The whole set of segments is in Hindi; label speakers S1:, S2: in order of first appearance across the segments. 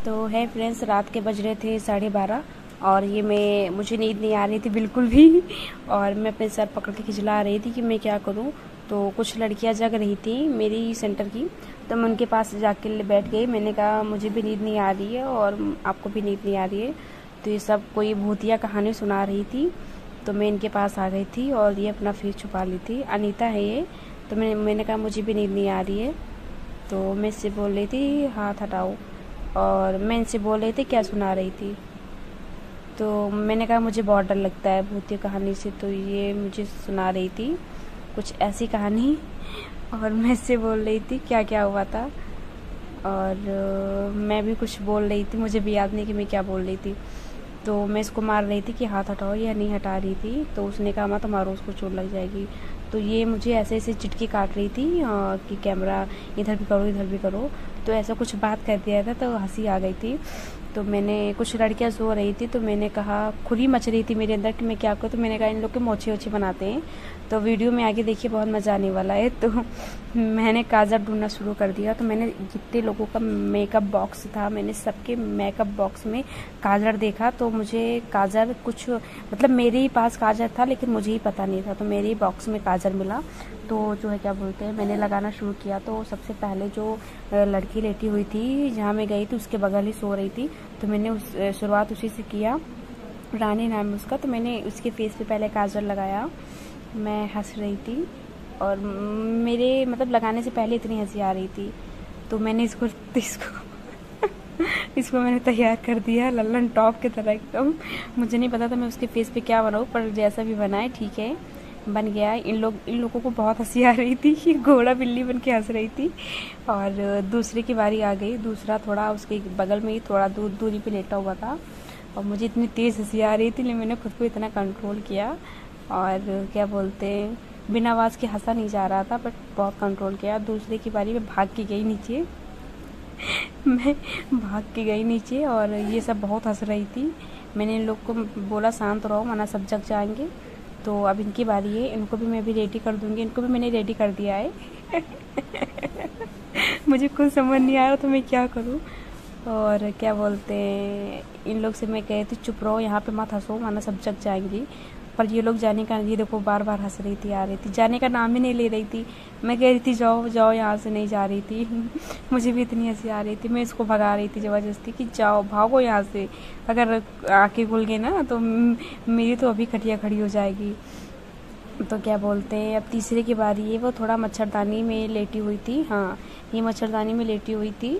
S1: तो है फ्रेंड्स, रात के बज रहे थे 12:30 और ये मुझे नींद नहीं आ रही थी बिल्कुल भी। और मैं अपने सर पकड़ के खिजला रही थी कि मैं क्या करूं। तो कुछ लड़कियां जग रही थी मेरी सेंटर की, तो मैं उनके पास जाके बैठ गई। मैंने कहा मुझे भी नींद नहीं आ रही है और आपको भी नींद नहीं आ रही है। तो ये सब कोई भूतिया कहानी सुना रही थी, तो मैं इनके पास आ गई थी और ये अपना फेस छुपा ली थी। अनीता है ये। तो मैंने कहा मुझे भी नींद नहीं आ रही है। तो मैं इससे बोल रही थी हाथ हटाओ, और मैं इनसे बोल रही थी क्या सुना रही थी। तो मैंने कहा मुझे बहुत डर लगता है भूतिया कहानी से, तो ये मुझे सुना रही थी कुछ ऐसी कहानी, और मैं इससे बोल रही थी क्या क्या हुआ था। और मैं भी कुछ बोल रही थी, मुझे भी याद नहीं कि मैं क्या बोल रही थी। तो मैं इसको मार रही थी कि हाथ हटाओ, या नहीं हटा रही थी। तो उसने कहा मत मारो, उसको चोट लग जाएगी। तो ये मुझे ऐसे ऐसे चिटकी काट रही थी कि कैमरा इधर भी करो इधर भी करो। तो ऐसा कुछ बात कर दिया था, तो हंसी आ गई थी। तो मैंने, कुछ लड़कियां सो रही थी, तो मैंने कहा, खुली मच रही थी मेरे अंदर कि मैं क्या करूँ। तो मैंने कहा इन लोग के मोछे ओछे बनाते हैं। तो वीडियो में आगे देखिए, बहुत मज़ा आने वाला है। तो मैंने काजल ढूंढना शुरू कर दिया। तो मैंने जितने लोगों का मेकअप बॉक्स था, मैंने सबके मेकअप बॉक्स में काजल देखा। तो मुझे काजल कुछ, मतलब मेरे ही पास काजल था लेकिन मुझे ही पता नहीं था। तो मेरे ही बॉक्स में काजल मिला। तो जो है क्या बोलते हैं, मैंने लगाना शुरू किया। तो सबसे पहले जो लड़की लेटी हुई थी जहाँ मैं गई थी उसके बगल ही सो रही थी। तो मैंने शुरुआत उसी से किया। रानी नाम है उसका। तो मैंने उसके फेस पे पहले काजल लगाया। मैं हंस रही थी और मेरे मतलब लगाने से पहले इतनी हंसी आ रही थी। तो मैंने इसको इसको मैंने तैयार कर दिया लल्लन टॉप की तरह एकदम। मुझे नहीं पता था मैं उसके फेस पे क्या बनाऊँ, पर जैसा भी बनाए ठीक है, बन गया। इन लोगों को बहुत हंसी आ रही थी, ये घोड़ा बिल्ली बन के हंस रही थी। और दूसरे की बारी आ गई। दूसरा थोड़ा उसके बगल में ही थोड़ा दूरी पे लेटा हुआ था, और मुझे इतनी तेज़ हंसी आ रही थी, मैंने खुद को इतना कंट्रोल किया। और क्या बोलते हैं, बिना आवाज़ के हंसा नहीं जा रहा था, बट बहुत कंट्रोल किया। दूसरे की बारी में भाग के गई नीचे। मैं भाग के गई नीचे और ये सब बहुत हंस रही थी। मैंने इन लोग को बोला शांत रहो वरना सब जग जाएंगे। तो अब इनकी बारी है, इनको भी मैं भी रेडी कर दूंगी। इनको भी मैंने रेडी कर दिया है। मुझे खुद समझ नहीं आ रहा तो मैं क्या करूं। और क्या बोलते हैं, इन लोग से मैं कही थी चुप रहो, यहाँ पे मत हंसो वरना सब जग जाएंगी। पर ये लोग जाने का, ये देखो बार बार हंस रही थी, आ रही थी, जाने का नाम ही नहीं ले रही थी। मैं कह रही थी जाओ जाओ, यहाँ से नहीं जा रही थी। मुझे भी इतनी हंसी आ रही थी, मैं इसको भगा रही थी ज़बरदस्ती कि जाओ भागो यहाँ से, अगर आके खुल गए ना तो मेरी तो अभी खटिया खड़ी हो जाएगी। तो क्या बोलते हैं, अब तीसरे की बारी है। वो थोड़ा मच्छरदानी में लेटी हुई थी। हाँ, ये मच्छरदानी में लेटी हुई थी।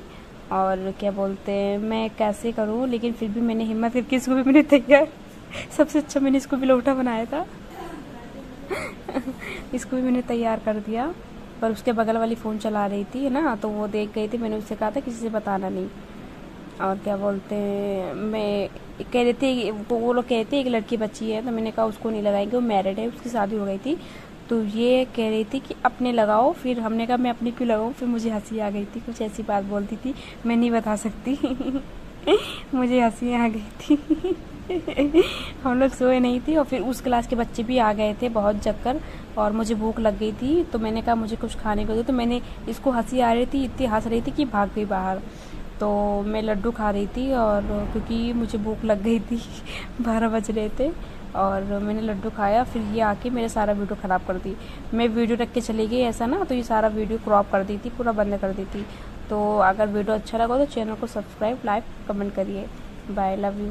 S1: और क्या बोलते हैं, मैं कैसे करूँ, लेकिन फिर भी मैंने हिम्मत करके इसको भी मैंने तैयार, सबसे अच्छा मैंने इसको भी लौटा बनाया था। इसको भी मैंने तैयार कर दिया। पर उसके बगल वाली फ़ोन चला रही थी ना, तो वो देख गई थी। मैंने उससे कहा था किसी से बताना नहीं। और क्या बोलते हैं, मैं कह रही थी, वो लोग कहते हैं एक लड़की बच्ची है, तो मैंने कहा उसको नहीं लगाएंगे, वो मैरिड है, उसकी शादी हो गई थी। तो ये कह रही थी कि अपने लगाओ। फिर हमने कहा मैं अपने क्यों लगाऊं। फिर मुझे हंसी आ गई थी, कुछ ऐसी बात बोलती थी, मैं नहीं बता सकती। मुझे हंसी आ गई थी। हम लोग सोए नहीं थे, और फिर उस क्लास के बच्चे भी आ गए थे बहुत जगकर, और मुझे भूख लग गई थी। तो मैंने कहा मुझे कुछ खाने को दो। तो मैंने, इसको हंसी आ रही थी, इतनी हंस रही थी कि भाग गई बाहर। तो मैं लड्डू खा रही थी, और क्योंकि मुझे भूख लग गई थी। 12 बज रहे थे और मैंने लड्डू खाया। फिर ये आके मेरा सारा वीडियो ख़राब कर दी। मैं वीडियो रख के चली गई ऐसा ना, तो ये सारा वीडियो क्रॉप कर दी थी, पूरा बंद कर दी थी। तो अगर वीडियो अच्छा लगा तो चैनल को सब्सक्राइब, लाइक, कमेंट करिए। Bye, love you.